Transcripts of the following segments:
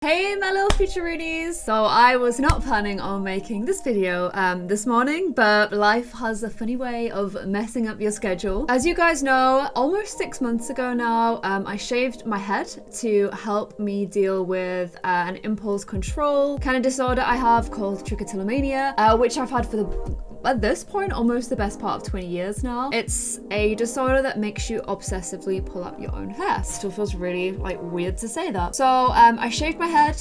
Hey my little futuroonies! So I was not planning on making this video this morning, but life has a funny way of messing up your schedule. As you guys know, almost 6 months ago now, I shaved my head to help me deal with an impulse control kind of disorder I have called trichotillomania, which I've had for at this point, almost the best part of 20 years now. It's a disorder that makes you obsessively pull out your own hair. Still feels really weird to say that. So I shaved my head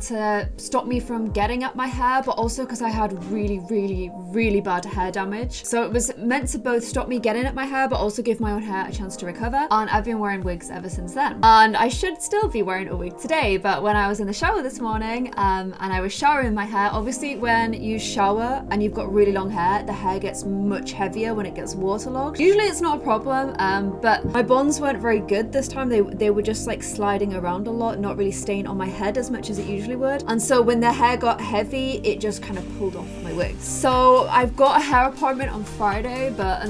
to stop me from getting at my hair, but also because I had really bad hair damage. So it was meant to both stop me getting at my hair, but also give my own hair a chance to recover. And I've been wearing wigs ever since then. And I should still be wearing a wig today, but when I was in the shower this morning and I was showering my hair, obviously when you shower and you've got really long hair, the hair gets much heavier when it gets waterlogged. Usually it's not a problem, but my bonds weren't very good this time. They were just sliding around a lot, not really staying on my head as much as it usually would. And so when the hair got heavy, it just kind of pulled off my wig. So I've got a hair appointment on Friday, but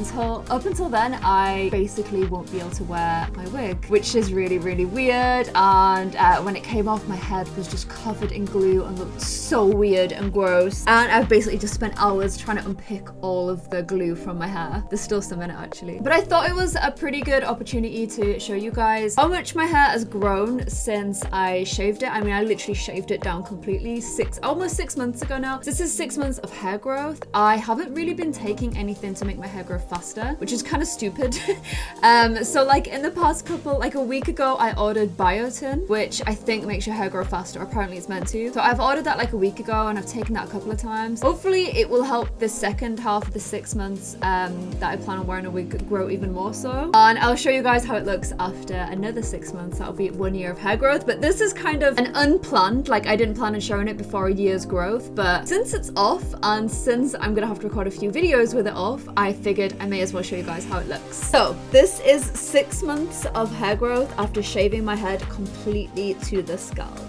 up until then, I basically won't be able to wear my wig, which is really weird. And when it came off, my head was just covered in glue and looked so weird and gross. And I've basically just spent hours trying to unpick all of the glue from my hair. There's still some in it actually. But I thought it was a pretty good opportunity to show you guys how much my hair has grown since I shaved it. I mean, I literally shaved it down completely almost 6 months ago now. This is 6 months of hair growth. I haven't really been taking anything to make my hair grow faster, which is kind of stupid. So in the past a week ago, I ordered biotin, which I think makes your hair grow faster. Apparently it's meant to. So I've ordered that a week ago and I've taken that a couple of times. Hopefully it will help the second half of the 6 months that I plan on wearing a wig grow even more so. And I'll show you guys how it looks after another 6 months. That'll be 1 year of hair growth. But this is kind of an unplanned, I didn't plan on showing it before a year's growth. But since it's off and since I'm gonna have to record a few videos with it off, I figured I may as well show you guys how it looks. So this is 6 months of hair growth after shaving my head completely to the scalp.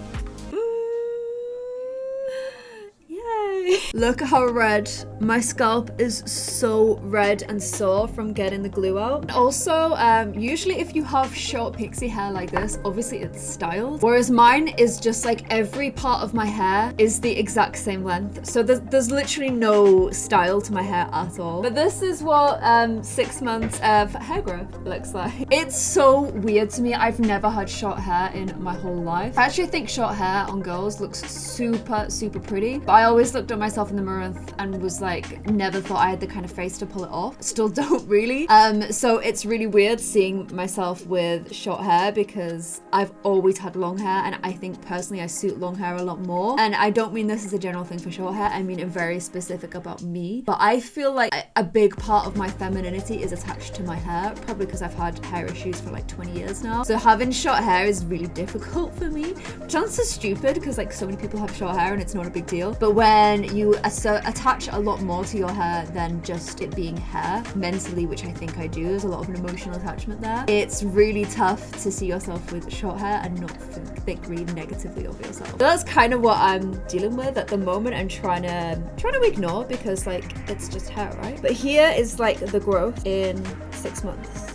Look at how red my scalp is. So red and sore from getting the glue out. And also, usually if you have short pixie hair like this, obviously it's styled, whereas mine is just every part of my hair is the exact same length. So there's literally no style to my hair at all. But this is what 6 months of hair growth looks like. It's so weird to me. I've never had short hair in my whole life. I actually think short hair on girls looks super pretty, but I always looked at myself in the mirror and was never thought I had the kind of face to pull it off. Still don't really. So it's really weird seeing myself with short hair because I've always had long hair, and I think personally I suit long hair a lot more. And I don't mean this as a general thing for short hair, I mean it very specific about me. But I feel like a big part of my femininity is attached to my hair, probably because I've had hair issues for 20 years now. So having short hair is really difficult for me, which sounds so stupid because so many people have short hair and it's not a big deal. But when you attach a lot more to your hair than just it being hair mentally, which I think I do, there's a lot of an emotional attachment there. It's really tough to see yourself with short hair and not think really negatively of yourself. So that's kind of what I'm dealing with at the moment and trying to ignore because it's just hair, right? But here is the growth in 6 months.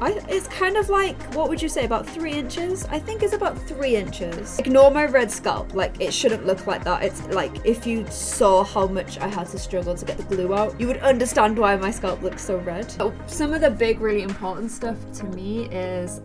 It's kind of what would you say, about 3 inches? I think it's about 3 inches. Ignore my red scalp, it shouldn't look like that. It's if you saw how much I had to struggle to get the glue out, you would understand why my scalp looks so red. So some of the big, really important stuff to me is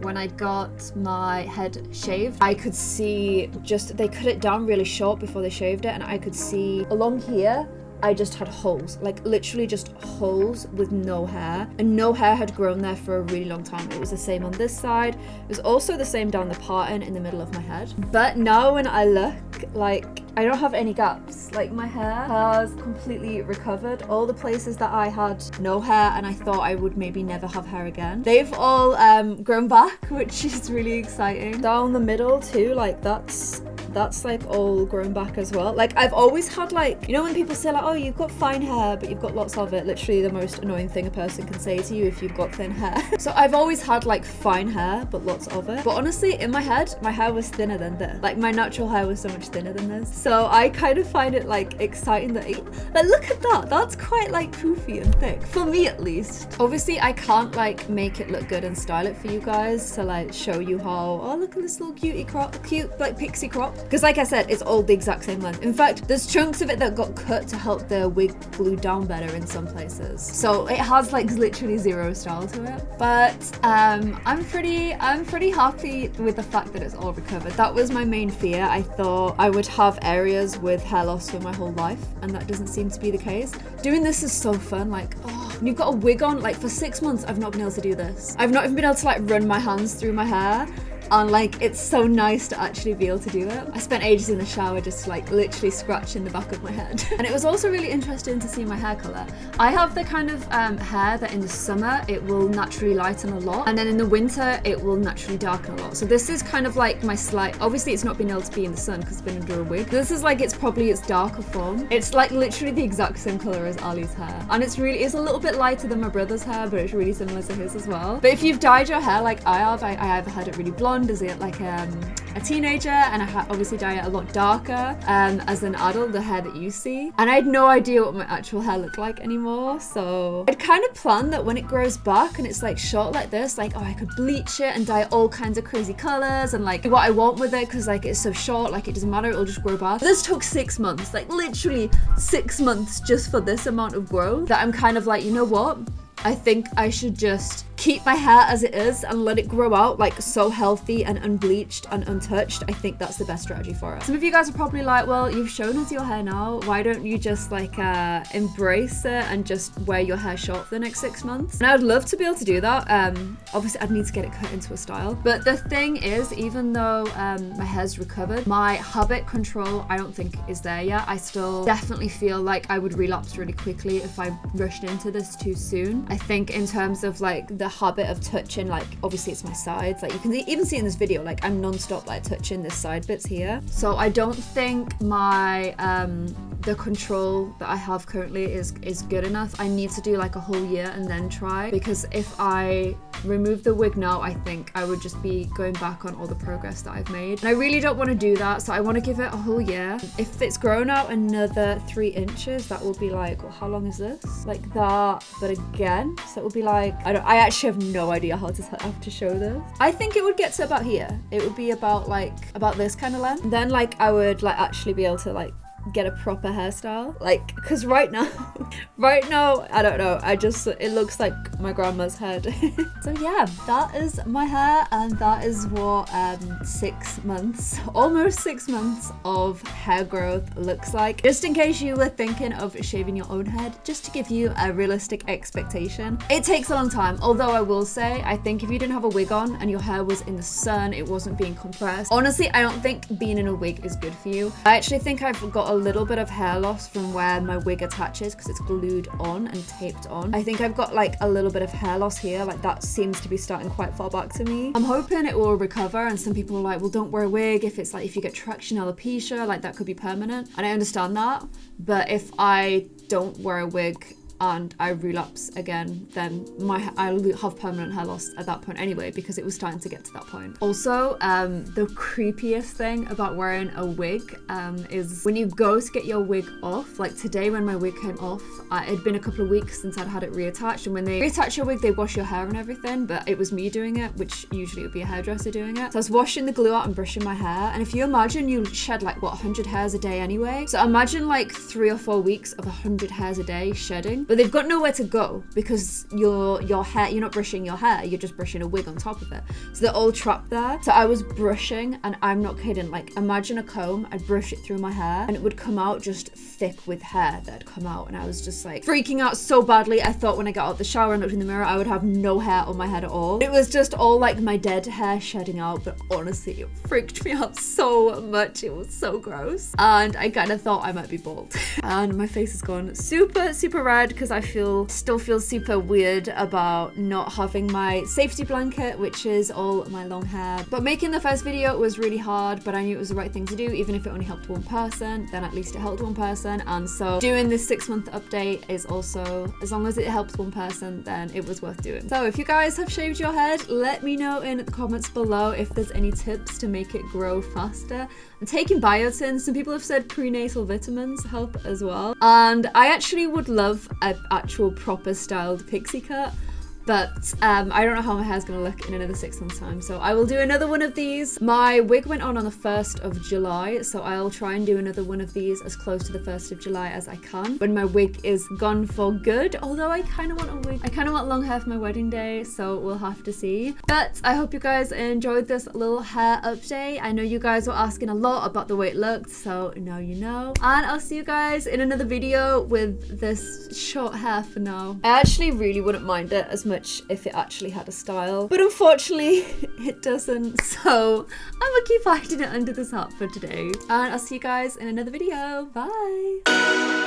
when I got my head shaved, I could see they cut it down really short before they shaved it, and I could see along here, I just had holes, literally just holes with no hair, and no hair had grown there for a really long time. It was the same on this side. It was also the same down the parting in the middle of my head. But now when I look, I don't have any gaps. My hair has completely recovered. All the places that I had no hair and I thought I would maybe never have hair again, they've all grown back, which is really exciting. Down the middle too, that's that's like all grown back as well. Like I've always had like, you know when people say like, oh, you've got fine hair but you've got lots of it, literally the most annoying thing a person can say to you if you've got thin hair. So I've always had like fine hair but lots of it. But honestly, in my head, my hair was thinner than this. Like my natural hair was so much thinner than this. So I kind of find it like exciting that but look at that, that's quite like poofy and thick, for me at least. Obviously I can't like make it look good and style it for you guys to like show you how, oh look at this little cutie crop, cute like pixie crop, because like I said, it's all the exact same length. In fact, there's chunks of it that got cut to help the wig glue down better in some places, so it has like literally zero style to it. But I'm pretty happy with the fact that it's all recovered. That was my main fear. I thought I would have areas with hair loss for my whole life, and that doesn't seem to be the case. Doing this is so fun. Like, oh, you've got a wig on. Like for 6 months I've not been able to do this. I've not even been able to like run my hands through my hair, and like it's so nice to actually be able to do it. I spent ages in the shower just like literally scratching the back of my head. And it was also really interesting to see my hair color. I have the kind of hair that in the summer it will naturally lighten a lot, and then in the winter it will naturally darken a lot. So this is kind of like my slight, obviously it's not been able to be in the sun because it's been under a wig. This is like, it's probably its darker form. It's like literally the exact same color as Ali's hair, and it's a little bit lighter than my brother's hair, but it's really similar to his as well. But if you've dyed your hair like I have, I either had it really blonde as like a teenager, and I obviously dye it a lot darker as an adult, the hair that you see, and I had no idea what my actual hair looked like anymore. So I'd kind of planned that when it grows back and it's like short like this, like, oh, I could bleach it and dye all kinds of crazy colors and like what I want with it, because like it's so short, like it doesn't matter, it'll just grow back. This took 6 months, like literally 6 months just for this amount of growth, that I'm kind of like, you know what, I think I should just keep my hair as it is and let it grow out like so healthy and unbleached and untouched. I think that's the best strategy for it. Some of you guys are probably like, well, you've shown us your hair now, why don't you just like embrace it and just wear your hair short for the next 6 months? And I'd love to be able to do that. Obviously I'd need to get it cut into a style, but the thing is, even though my hair's recovered, my habit control I don't think is there yet. I still definitely feel like I would relapse really quickly if I rushed into this too soon. I think in terms of like the habit of touching, like obviously it's my sides, like you can even see in this video, like I'm non-stop like touching this side bits here. So I don't think my the control that I have currently is good enough. I need to do like a whole year and then try, because if I remove the wig now, I think I would just be going back on all the progress that I've made, and I really don't want to do that. So I want to give it a whole year. If it's grown out another 3 inches, that will be like, well, how long is this? Like that, but again, so it will be like, I actually have no idea how to have to show this. I think it would get to about here. It would be about this kind of length. Then like I would like actually be able to like get a proper hairstyle, like, because right now I don't know, it looks like my grandma's head. So yeah, that is my hair, and that is what 6 months, almost 6 months of hair growth looks like. Just in case you were thinking of shaving your own head, just to give you a realistic expectation, it takes a long time. Although I will say, I think if you didn't have a wig on and your hair was in the sun, it wasn't being compressed, honestly I don't think being in a wig is good for you. I actually think I've got a little bit of hair loss from where my wig attaches, because it's glued on and taped on. I think I've got like a little bit of hair loss here, like that seems to be starting quite far back to me. I'm hoping it will recover, and some people are like, well, don't wear a wig if it's like, if you get traction alopecia, like that could be permanent, and I understand that, but if I don't wear a wig and I relapse again, then I'll have permanent hair loss at that point anyway, because it was starting to get to that point. Also, the creepiest thing about wearing a wig is when you go to get your wig off. Like today when my wig came off, it had been a couple of weeks since I'd had it reattached, and when they reattach your wig, they wash your hair and everything, but it was me doing it, which usually would be a hairdresser doing it. So I was washing the glue out and brushing my hair, and if you imagine, you shed like, what, 100 hairs a day anyway? So imagine like 3 or 4 weeks of 100 hairs a day shedding. But they've got nowhere to go, because your hair, you're not brushing your hair, you're just brushing a wig on top of it. So they're all trapped there. So I was brushing, and I'm not kidding, like imagine a comb, I'd brush it through my hair and it would come out just thick with hair that had come out, and I was just like freaking out so badly. I thought when I got out the shower and looked in the mirror, I would have no hair on my head at all. It was just all like my dead hair shedding out, but honestly it freaked me out so much. It was so gross, and I kind of thought I might be bald. And my face has gone super red, because I still feel super weird about not having my safety blanket, which is all my long hair. But making the first video was really hard, but I knew it was the right thing to do. Even if it only helped one person, then at least it helped one person. And so doing this 6-month update is also, as long as it helps one person, then it was worth doing. So if you guys have shaved your head, let me know in the comments below if there's any tips to make it grow faster. I'm taking biotin. Some people have said prenatal vitamins help as well. And I actually would love an actual proper styled pixie cut. But I don't know how my hair's gonna look in another 6 months time, so I will do another one of these. My wig went on the 1st of July, so I'll try and do another one of these as close to the 1st of July as I can, when my wig is gone for good. Although I kind of want a wig. I kind of want long hair for my wedding day, so we'll have to see. But I hope you guys enjoyed this little hair update. I know you guys were asking a lot about the way it looked, so now you know. And I'll see you guys in another video with this short hair for now. I actually really wouldn't mind it as much if it actually had a style, but unfortunately it doesn't, so I'm gonna keep hiding it under this hat for today. And I'll see you guys in another video. Bye.